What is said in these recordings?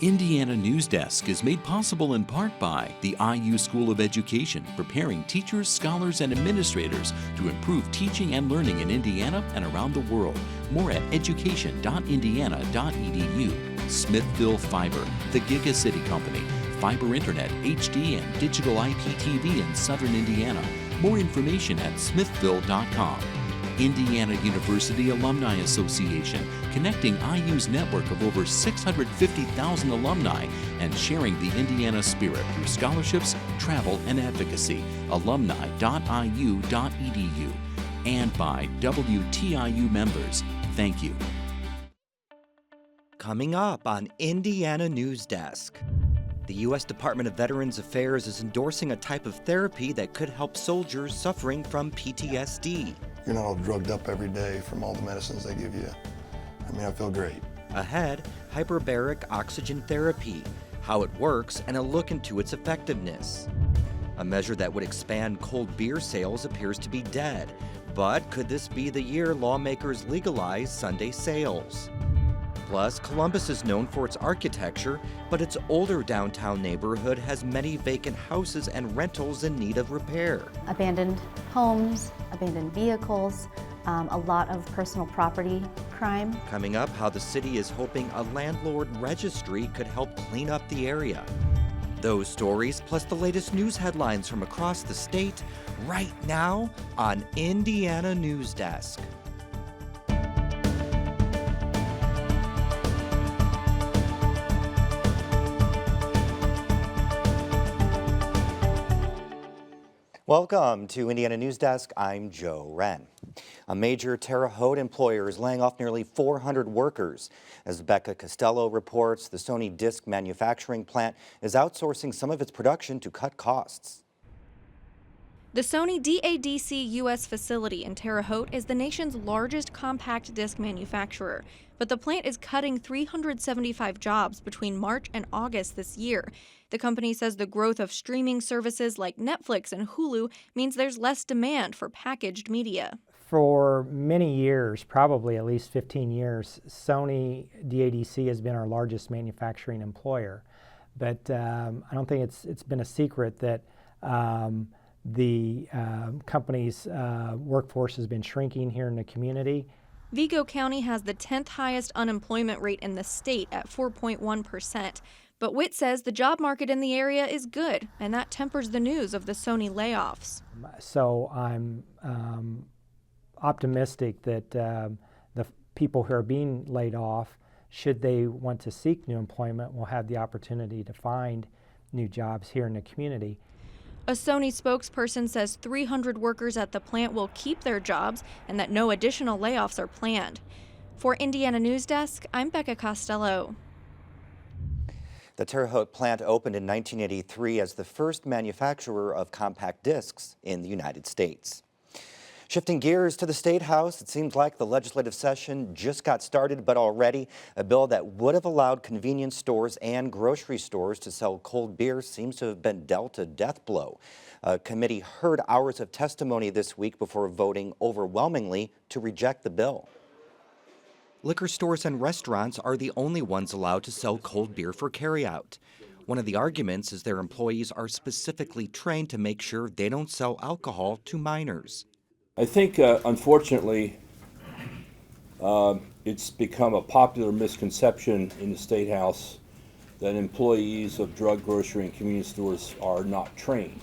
Indiana Newsdesk is made possible in part by the IU School of Education, preparing teachers, scholars, and administrators to improve teaching and learning in Indiana and around the world. More at education.indiana.edu. Smithville Fiber, the Giga City Company, fiber internet, HD, and digital IPTV in southern Indiana. More information at smithville.com. Indiana University Alumni Association, connecting IU's network of over 650,000 alumni and sharing the Indiana spirit through scholarships, travel, and advocacy. alumni.iu.edu. And by WTIU members. Thank you. Coming up on Indiana Newsdesk. The U.S. Department of Veterans Affairs is endorsing a type of therapy that could help soldiers suffering from PTSD. You're not all drugged up every day from all the medicines they give you. I mean, I feel great. Ahead, hyperbaric oxygen therapy, how it works, and a look into its effectiveness. A measure that would expand cold beer sales appears to be dead, but could this be the year lawmakers legalize Sunday sales? Plus, Columbus is known for its architecture, but its older downtown neighborhood has many vacant houses and rentals in need of repair. Abandoned homes, abandoned vehicles, a lot of personal property crime. Coming up, how the city is hoping a landlord registry could help clean up the area. Those stories, plus the latest news headlines from across the state, right now on Indiana Newsdesk. Welcome to Indiana Newsdesk. I'm Joe Wren. A major Terre Haute employer is laying off nearly 400 workers. As Becca Costello reports, the Sony disc manufacturing plant is outsourcing some of its production to cut costs. The Sony DADC U.S. facility in Terre Haute is the nation's largest compact disc manufacturer, but the plant is cutting 375 jobs between March and August this year. The company says the growth of streaming services like Netflix and Hulu means there's less demand for packaged media. For many years, probably at least 15 years, Sony DADC has been our largest manufacturing employer. But I don't think it's been a secret that the company's workforce has been shrinking here in the community. Vigo County has the 10th highest unemployment rate in the state at 4.1%. But Witt says the job market in the area is good, and that tempers the news of the Sony layoffs. So I'm optimistic that the people who are being laid off, should they want to seek new employment, will have the opportunity to find new jobs here in the community. A Sony spokesperson says 300 workers at the plant will keep their jobs and that no additional layoffs are planned. For Indiana Newsdesk, I'm Becca Costello. The Terre Haute plant opened in 1983 as the first manufacturer of compact discs in the United States. Shifting gears to the Statehouse, it seems like the legislative session just got started, but already a bill that would have allowed convenience stores and grocery stores to sell cold beer seems to have been dealt a death blow. A committee heard hours of testimony this week before voting overwhelmingly to reject the bill. Liquor stores and restaurants are the only ones allowed to sell cold beer for carryout. One of the arguments is their employees are specifically trained to make sure they don't sell alcohol to minors. I think, unfortunately, it's become a popular misconception in the Statehouse that employees of drug, grocery, and convenience stores are not trained.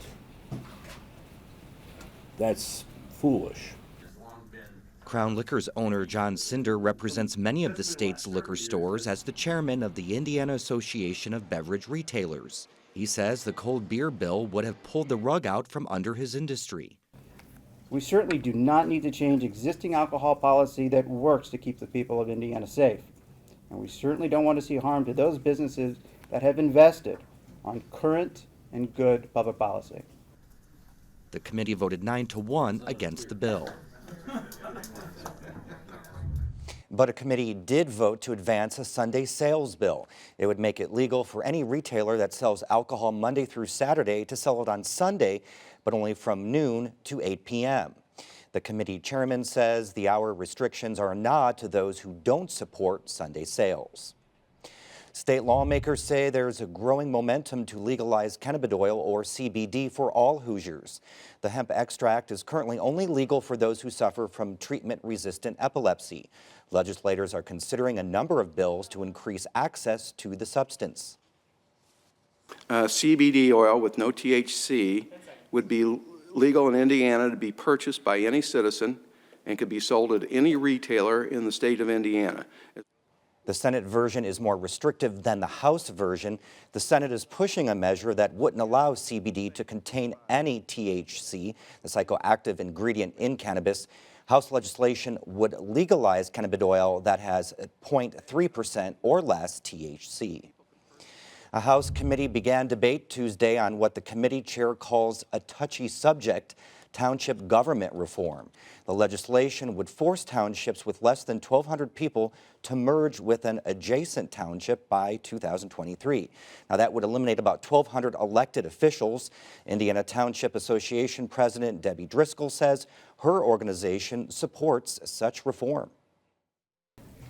That's foolish. Crown Liquor's owner, John Cinder, represents many of the state's liquor stores as the chairman of the Indiana Association of Beverage Retailers. He says the cold beer bill would have pulled the rug out from under his industry. We certainly do not need to change existing alcohol policy that works to keep the people of Indiana safe. And we certainly don't want to see harm to those businesses that have invested on current and good public policy. The committee voted 9-1 against the bill. But a committee did vote to advance a Sunday sales bill. It would make it legal for any retailer that sells alcohol Monday through Saturday to sell it on Sunday, but only from noon to 8 p.m. The committee chairman says the hour restrictions are a nod to those who don't support Sunday sales. State lawmakers say there's a growing momentum to legalize cannabidiol, or CBD, for all Hoosiers. The hemp extract is currently only legal for those who suffer from treatment-resistant epilepsy. Legislators are considering a number of bills to increase access to the substance. CBD oil with no THC would be legal in Indiana to be purchased by any citizen and could be sold at any retailer in the state of Indiana. The Senate version is more restrictive than the House version. The Senate is pushing a measure that wouldn't allow CBD to contain any THC, the psychoactive ingredient in cannabis. House legislation would legalize cannabidiol that has 0.3% or less THC. A House committee began debate Tuesday on what the committee chair calls a touchy subject: township government reform. The legislation would force townships with less than 1,200 people to merge with an adjacent township by 2023. Now, that would eliminate about 1,200 elected officials. Indiana Township Association President Debbie Driscoll says her organization supports such reform.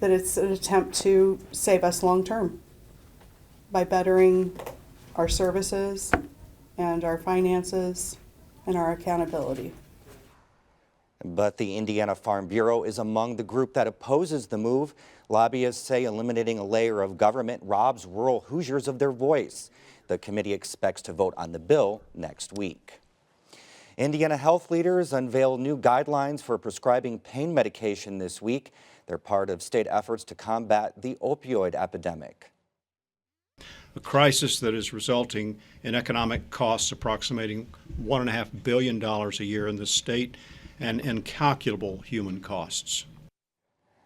That it's an attempt to save us long term by bettering our services and our finances and our accountability. But the Indiana Farm Bureau is among the group that opposes the move. Lobbyists say eliminating a layer of government robs rural Hoosiers of their voice. The committee expects to vote on the bill next week. Indiana health leaders unveil new guidelines for prescribing pain medication this week. They're part of state efforts to combat the opioid epidemic. A crisis that is resulting in economic costs approximating $1.5 billion a year in the state and incalculable human costs.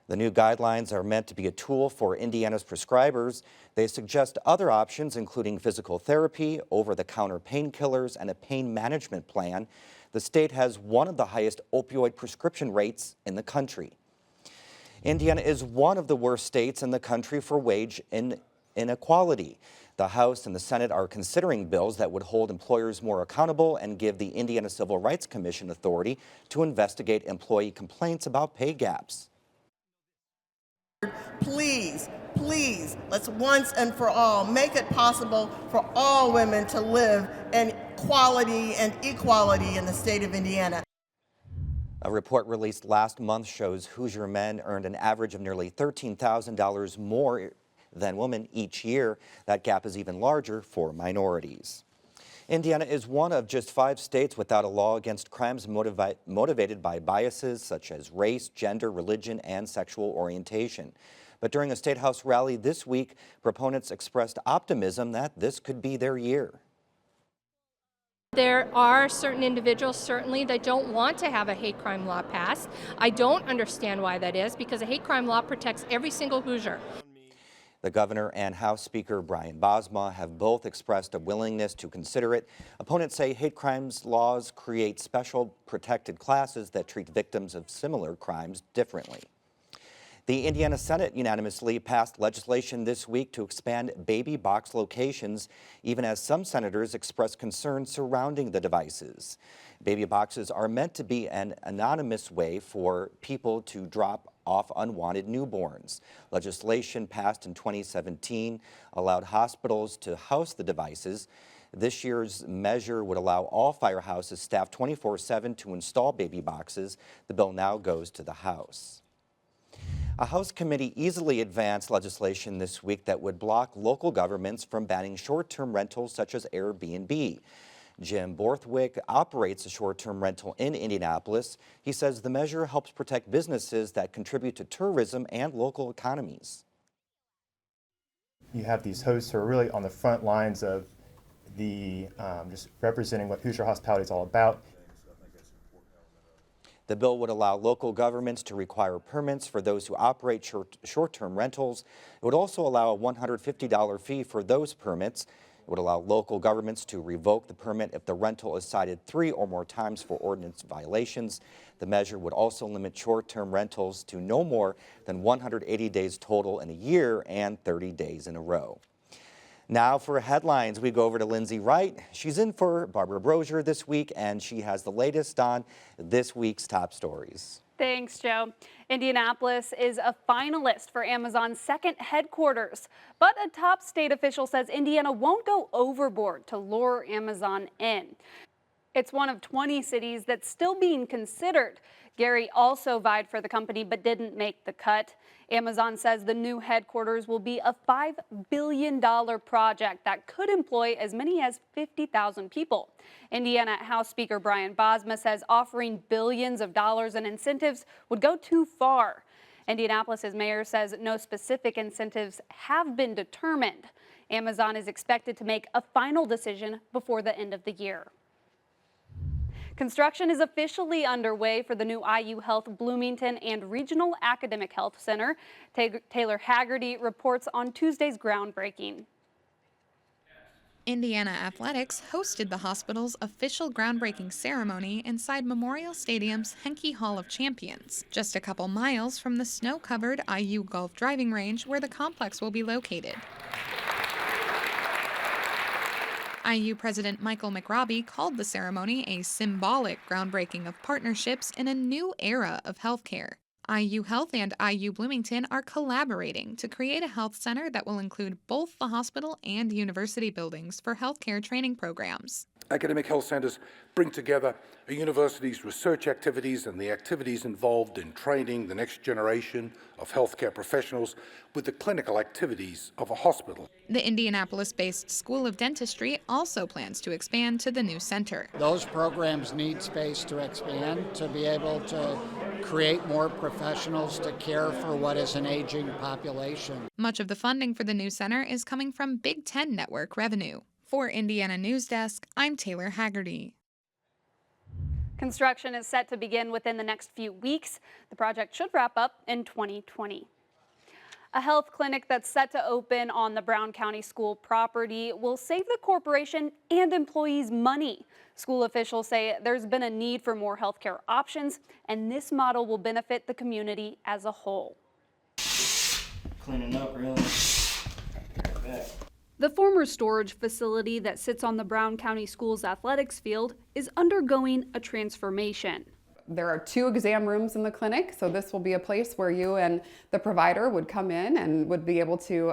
The new guidelines are meant to be a tool for Indiana's prescribers. They suggest other options, including physical therapy, over-the-counter painkillers, and a pain management plan. The state has one of the highest opioid prescription rates in the country. Indiana is one of the worst states in the country for wage inequality. The House and the Senate are considering bills that would hold employers more accountable and give the Indiana Civil Rights Commission authority to investigate employee complaints about pay gaps. Please, please, let's once and for all make it possible for all women to live in quality and equality in the state of Indiana. A report released last month shows Hoosier men earned an average of nearly $13,000 more than women each year. That gap is even larger for minorities. Indiana is one of just 5 states without a law against crimes motivated by biases such as race, gender, religion, and sexual orientation. But during a Statehouse rally this week, proponents expressed optimism that this could be their year. There are certain individuals, certainly, that don't want to have a hate crime law passed. I don't understand why that is, because a hate crime law protects every single Hoosier. The governor and House Speaker Brian Bosma have both expressed a willingness to consider it. Opponents say hate crimes laws create special protected classes that treat victims of similar crimes differently. The Indiana Senate unanimously passed legislation this week to expand baby box locations, even as some senators express concerns surrounding the devices. Baby boxes are meant to be an anonymous way for people to drop off unwanted newborns. Legislation passed in 2017 allowed hospitals to house the devices. This year's measure would allow all firehouses staffed 24/7 to install baby boxes. The bill now goes to the House. A House committee easily advanced legislation this week that would block local governments from banning short-term rentals such as Airbnb. Jim Borthwick operates a short-term rental in Indianapolis. He says the measure helps protect businesses that contribute to tourism and local economies. You have these hosts who are really on the front lines of the just representing what Hoosier hospitality is all about. The bill would allow local governments to require permits for those who operate short-term rentals. It would also allow a $150 fee for those permits. It would allow local governments to revoke the permit if the rental is cited 3 or more times for ordinance violations. The measure would also limit short-term rentals to no more than 180 days total in a year and 30 days in a row. Now for headlines, we go over to Lindsay Wright. She's in for Barbara Brosier this week, and she has the latest on this week's top stories. Thanks, Joe. Indianapolis is a finalist for Amazon's second headquarters, but a top state official says Indiana won't go overboard to lure Amazon in. It's one of 20 cities that's still being considered. Gary also vied for the company but didn't make the cut. Amazon says the new headquarters will be a $5 billion project that could employ as many as 50,000 people. Indiana House Speaker Brian Bosma says offering billions of dollars in incentives would go too far. Indianapolis's mayor says no specific incentives have been determined. Amazon is expected to make a final decision before the end of the year. Construction is officially underway for the new IU Health Bloomington and Regional Academic Health Center. Taylor Haggerty reports on Tuesday's groundbreaking. Indiana Athletics hosted the hospital's official groundbreaking ceremony inside Memorial Stadium's Henke Hall of Champions, just a couple miles from the snow-covered IU Golf driving range where the complex will be located. IU President Michael McRobbie called the ceremony a symbolic groundbreaking of partnerships in a new era of healthcare. IU Health and IU Bloomington are collaborating to create a health center that will include both the hospital and university buildings for healthcare training programs. Academic health centers bring together a university's research activities and the activities involved in training the next generation of healthcare professionals with the clinical activities of a hospital. The Indianapolis-based School of Dentistry also plans to expand to the new center. Those programs need space to expand to be able to create more professionals to care for what is an aging population. Much of the funding for the new center is coming from Big Ten network revenue. For Indiana Newsdesk, I'm Taylor Haggerty. Construction is set to begin within the next few weeks. The project should wrap up in 2020. A health clinic that's set to open on the Brown County School property will save the corporation and employees money. School officials say there's been a need for more healthcare options, and this model will benefit the community as a whole. Cleaning up, really. Back. The former storage facility that sits on the Brown County Schools athletics field is undergoing a transformation. There are 2 exam rooms in the clinic, so this will be a place where you and the provider would come in and would be able to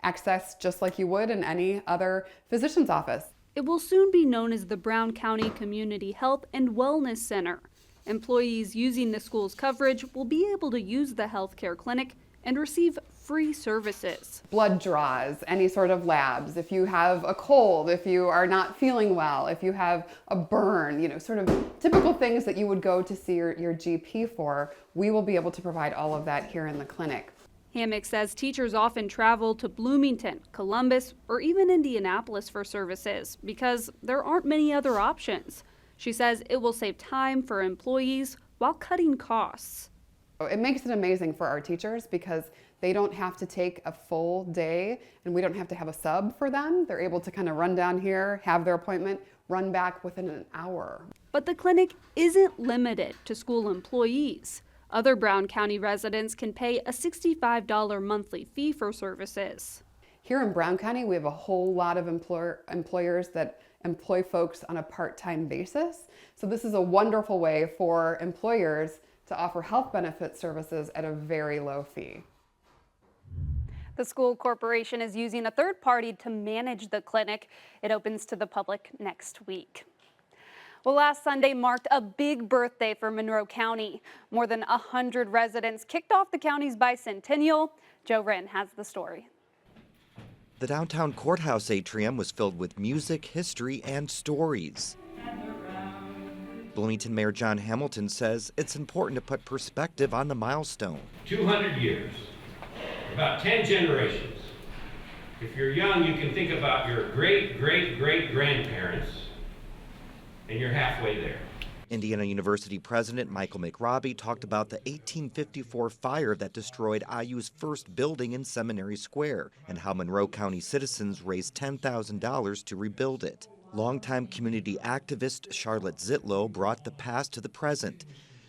access just like you would in any other physician's office. It will soon be known as the Brown County Community Health and Wellness Center. Employees using the school's coverage will be able to use the healthcare clinic and receive free services. Blood draws, any sort of labs, if you have a cold, if you are not feeling well, if you have a burn, sort of typical things that you would go to see your GP for, we will be able to provide all of that here in the clinic. Hammock says teachers often travel to Bloomington, Columbus, or even Indianapolis for services because there aren't many other options. She says it will save time for employees while cutting costs. It makes it amazing for our teachers because they don't have to take a full day and we don't have to have a sub for them. They're able to kind of run down here, have their appointment, run back within an hour. But the clinic isn't limited to school employees. Other Brown County residents can pay a $65 monthly fee for services. Here in Brown County, we have a whole lot of employers that employ folks on a part-time basis. So this is a wonderful way for employers to offer health benefit services at a very low fee. The school corporation is using a third party to manage the clinic. It opens to the public next week. Well, last Sunday marked a big birthday for Monroe County. More than 100 residents kicked off the county's bicentennial. Joe Wren has the story. The downtown courthouse atrium was filled with music, history, and stories. Bloomington Mayor John Hamilton says it's important to put perspective on the milestone. 200 years, about 10 generations. If you're young, you can think about your great-great-great-grandparents, and you're halfway there. Indiana University President Michael McRobbie talked about the 1854 fire that destroyed IU's first building in Seminary Square and how Monroe County citizens raised $10,000 to rebuild it. Longtime community activist Charlotte Zitlow brought the past to the present.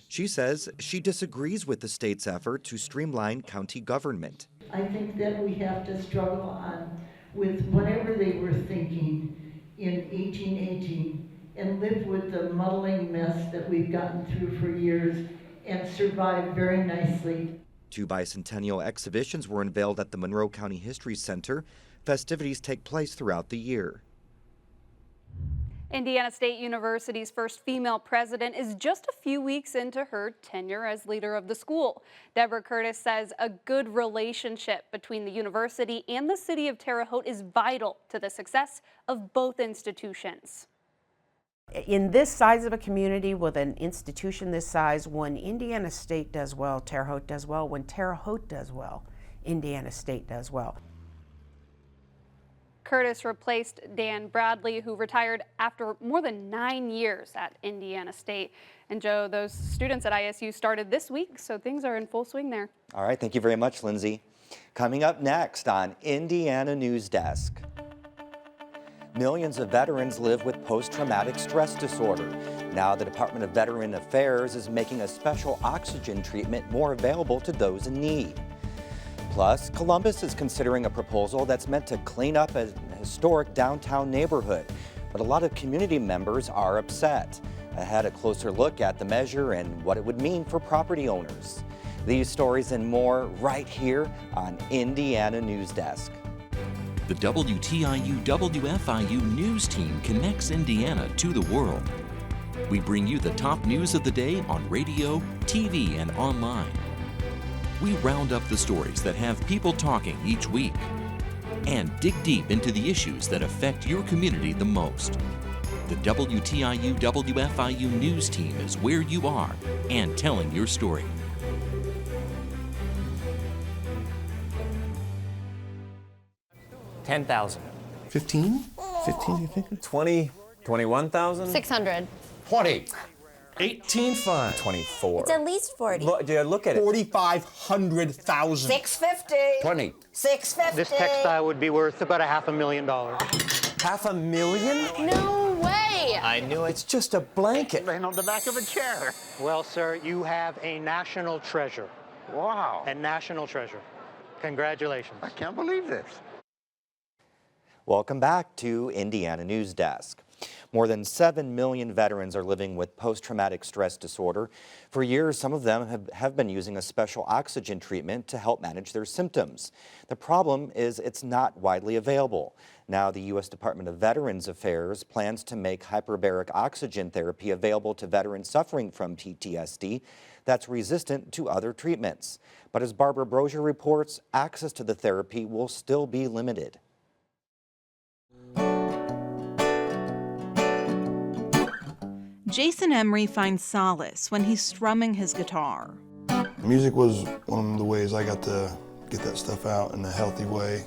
She says she disagrees with the state's effort to streamline county government. I think that we have to struggle on with whatever they were thinking in 1818 and live with the muddling mess that we've gotten through for years and survive very nicely. 2 bicentennial exhibitions were unveiled at the Monroe County History Center. Festivities take place throughout the year. Indiana State University's first female president is just a few weeks into her tenure as leader of the school. Deborah Curtis says a good relationship between the university and the city of Terre Haute is vital to the success of both institutions. In this size of a community with an institution this size, when Indiana State does well, Terre Haute does well. When Terre Haute does well, Indiana State does well. Curtis replaced Dan Bradley, who retired after more than 9 years at Indiana State. And Joe, those students at ISU started this week, so things are in full swing there. All right, thank you very much, Lindsay. Coming up next on Indiana Newsdesk. Millions of veterans live with post-traumatic stress disorder. Now the Department of Veteran Affairs is making a special oxygen treatment more available to those in need. Plus, Columbus is considering a proposal that's meant to clean up a historic downtown neighborhood, but a lot of community members are upset. Ahead, a closer look at the measure and what it would mean for property owners. These stories and more right here on Indiana Newsdesk. The WTIU WFIU news team connects Indiana to the world. We bring you the top news of the day on radio, TV, and online. We round up the stories that have people talking each week and dig deep into the issues that affect your community the most. The WTIU WFIU news team is where you are and telling your story. $10,000. 15? 15, you think? 20, 21,000? 600. 20. 18.5. 24. It's at least 40. Look at it. 4,500,000. 650. 20. 650. This textile would be worth about $500,000. $500,000? No way. I knew it. It's just a blanket. Laying on the back of a chair. Well, sir, you have a national treasure. Wow. A national treasure. Congratulations. I can't believe this. Welcome back to Indiana Newsdesk. More than 7 million veterans are living with post-traumatic stress disorder. For years, some of them have been using a special oxygen treatment to help manage their symptoms. The problem is it's not widely available. Now, the U.S. Department of Veterans Affairs plans to make hyperbaric oxygen therapy available to veterans suffering from PTSD that's resistant to other treatments. But as Barbara Brozier reports, access to the therapy will still be limited. Jason Emery finds solace when he's strumming his guitar. Music was one of the ways I got to get that stuff out in a healthy way.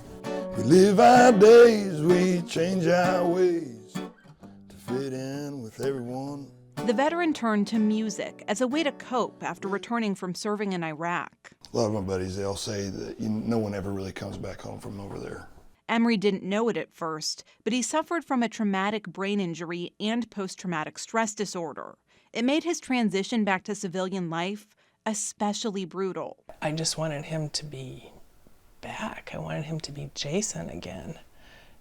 We live our days, we change our ways to fit in with everyone. The veteran turned to music as a way to cope after returning from serving in Iraq. A lot of my buddies, they'll say that no one ever really comes back home from over there. Emery didn't know it at first, but he suffered from a traumatic brain injury and post-traumatic stress disorder. It made his transition back to civilian life especially brutal. I just wanted him to be back. I wanted him to be Jason again.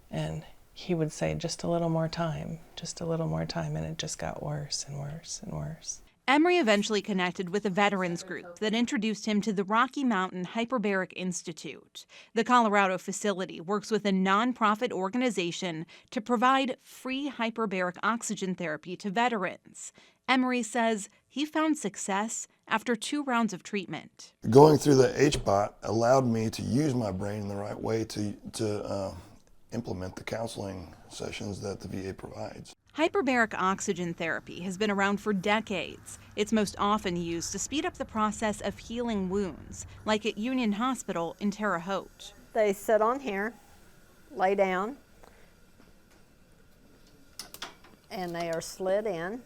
And he would say, just a little more time, just a little more time, and it just got worse and worse and worse. Emery eventually connected with a veterans group that introduced him to the Rocky Mountain Hyperbaric Institute. The Colorado facility works with a nonprofit organization to provide free hyperbaric oxygen therapy to veterans. Emery says he found success after 2 rounds of treatment. Going through the HBOT allowed me to use my brain in the right way to implement the counseling sessions that the VA provides. Hyperbaric oxygen therapy has been around for decades. It's most often used to speed up the process of healing wounds, like at Union Hospital in Terre Haute. They sit on here, lay down, and they are slid in.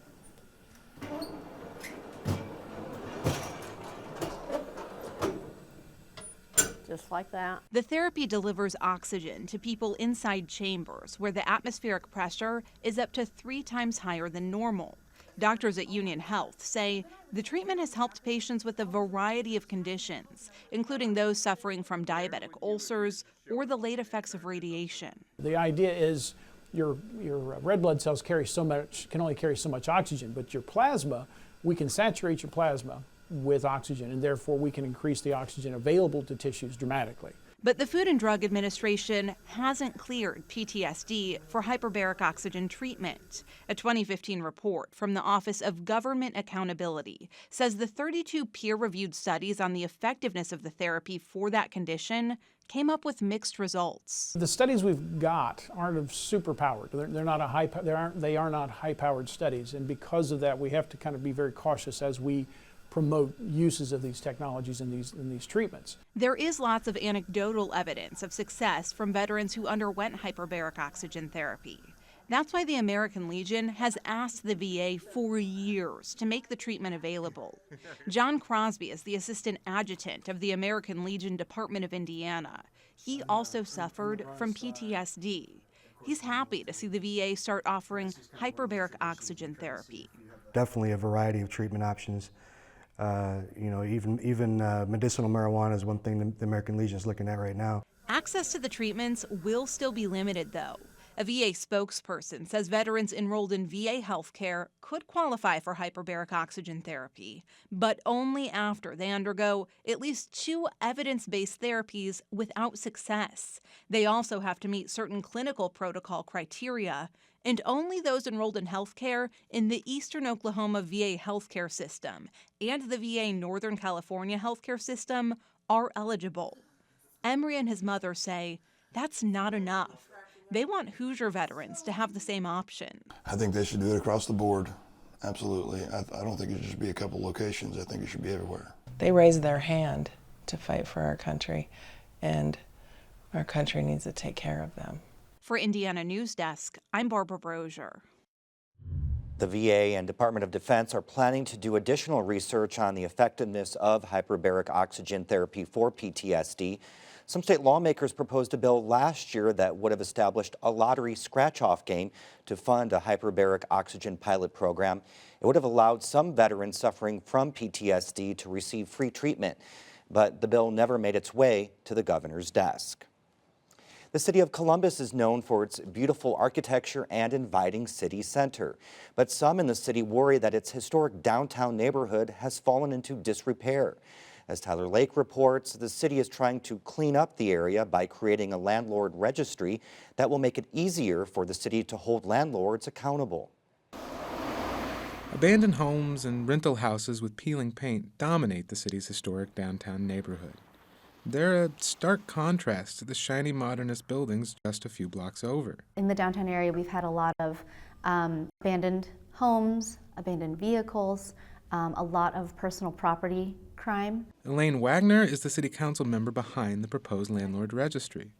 Just like that. The therapy delivers oxygen to people inside chambers where the atmospheric pressure is up to 3 times higher than normal. Doctors at Union Health say the treatment has helped patients with a variety of conditions, including those suffering from diabetic ulcers or the late effects of radiation. The idea is your red blood cells can only carry so much oxygen, but your plasma, we can saturate your plasma with oxygen, and therefore we can increase the oxygen available to tissues dramatically. But the Food and Drug Administration hasn't cleared PTSD for hyperbaric oxygen treatment. A 2015 report from the Office of Government Accountability says the 32 peer-reviewed studies on the effectiveness of the therapy for that condition came up with mixed results. The studies we've got aren't superpowered. They are not high-powered studies, and because of that, we have to kind of be very cautious as we promote uses of these technologies in these treatments. There is lots of anecdotal evidence of success from veterans who underwent hyperbaric oxygen therapy. That's why the American Legion has asked the VA for years to make the treatment available. John Crosby is the assistant adjutant of the American Legion Department of Indiana. He also suffered from PTSD. He's happy to see the VA start offering hyperbaric oxygen therapy. Definitely a variety of treatment options. Even medicinal marijuana is one thing the American Legion is looking at right now. Access to the treatments will still be limited, though. A VA spokesperson says veterans enrolled in VA healthcare could qualify for hyperbaric oxygen therapy, but only after they undergo at least 2 evidence-based therapies without success. They also have to meet certain clinical protocol criteria, and only those enrolled in healthcare in the Eastern Oklahoma VA healthcare system and the VA Northern California healthcare system are eligible. Emery and his mother say that's not enough. They want Hoosier veterans to have the same option. I think they should do it across the board. Absolutely. I don't think it should just be a couple locations. I think it should be everywhere. They raised their hand to fight for our country, and our country needs to take care of them. For Indiana Newsdesk, I'm Barbara Brozier. The VA and Department of Defense are planning to do additional research on the effectiveness of hyperbaric oxygen therapy for PTSD. Some state lawmakers proposed a bill last year that would have established a lottery scratch-off game to fund a hyperbaric oxygen pilot program. It would have allowed some veterans suffering from PTSD to receive free treatment, but the bill never made its way to the governor's desk. The city of Columbus is known for its beautiful architecture and inviting city center, but some in the city worry that its historic downtown neighborhood has fallen into disrepair. As Tyler Lake reports, the city is trying to clean up the area by creating a landlord registry that will make it easier for the city to hold landlords accountable. Abandoned homes and rental houses with peeling paint dominate the city's historic downtown neighborhood. They're a stark contrast to the shiny modernist buildings just a few blocks over. In the downtown area, we've had a lot of abandoned homes, abandoned vehicles, a lot of personal property crime. Elaine Wagner is the city council member behind the proposed landlord registry.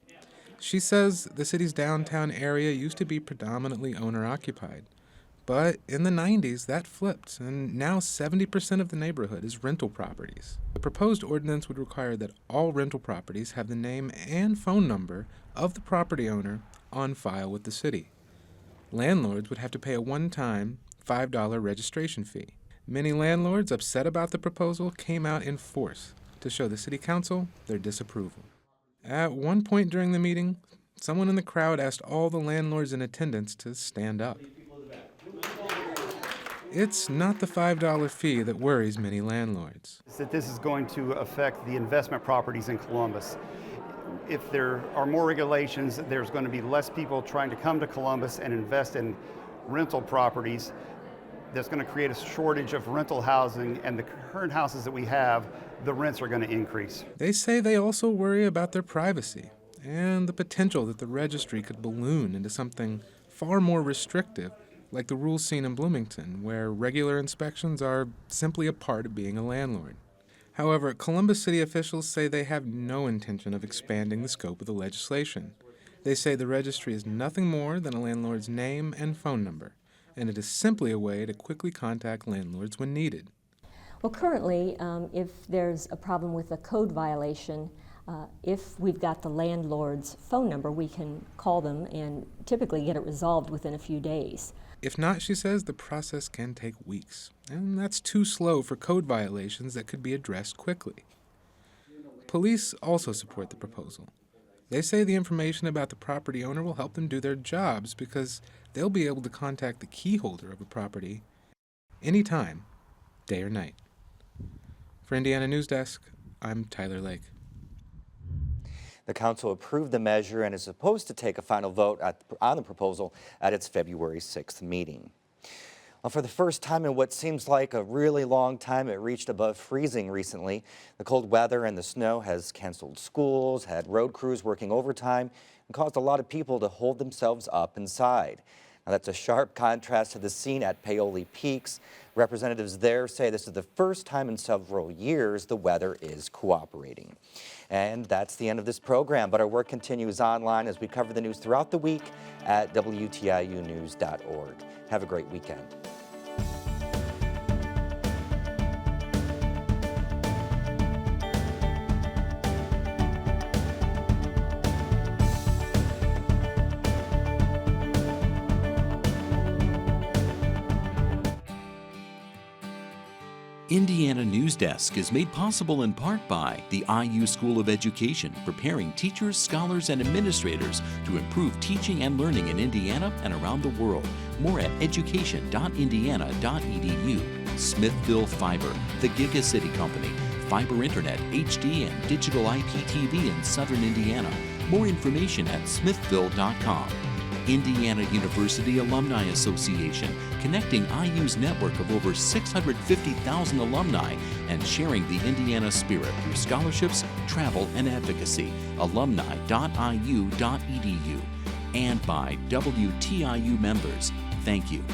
She says the city's downtown area used to be predominantly owner-occupied. But in the 90s, that flipped, and now 70% of the neighborhood is rental properties. The proposed ordinance would require that all rental properties have the name and phone number of the property owner on file with the city. Landlords would have to pay a one-time $5 registration fee. Many landlords upset about the proposal came out in force to show the city council their disapproval. At one point during the meeting, someone in the crowd asked all the landlords in attendance to stand up. It's not the $5 fee that worries many landlords. That this is going to affect the investment properties in Columbus. If there are more regulations, there's going to be less people trying to come to Columbus and invest in rental properties. That's going to create a shortage of rental housing, and the current houses that we have, the rents are going to increase. They say they also worry about their privacy and the potential that the registry could balloon into something far more restrictive, like the rules seen in Bloomington, where regular inspections are simply a part of being a landlord. However, Columbus City officials say they have no intention of expanding the scope of the legislation. They say the registry is nothing more than a landlord's name and phone number, and it is simply a way to quickly contact landlords when needed. Well, currently, if there's a problem with a code violation, if we've got the landlord's phone number, we can call them and typically get it resolved within a few days. If not, she says, the process can take weeks, and that's too slow for code violations that could be addressed quickly. Police also support the proposal. They say the information about the property owner will help them do their jobs because they'll be able to contact the key holder of a property anytime, day or night. For Indiana Newsdesk, I'm Tyler Lake. The council approved the measure and is supposed to take a final vote on the proposal at its February 6th meeting. Well, for the first time in what seems like a really long time, it reached above freezing recently. The cold weather and the snow has canceled schools, had road crews working overtime, and caused a lot of people to hold themselves up inside. Now, that's a sharp contrast to the scene at Paoli Peaks. Representatives there say this is the first time in several years the weather is cooperating. And that's the end of this program, but our work continues online as we cover the news throughout the week at WTIUnews.org. Have a great weekend. Indiana Newsdesk is made possible in part by the IU School of Education, preparing teachers, scholars, and administrators to improve teaching and learning in Indiana and around the world. More at education.indiana.edu. Smithville Fiber, the Giga City Company, fiber internet, HD, and digital IPTV in southern Indiana. More information at smithville.com. Indiana University Alumni Association, connecting IU's network of over 650,000 alumni and sharing the Indiana spirit through scholarships, travel, and advocacy. Alumni.iu.edu. And by WTIU members. Thank you.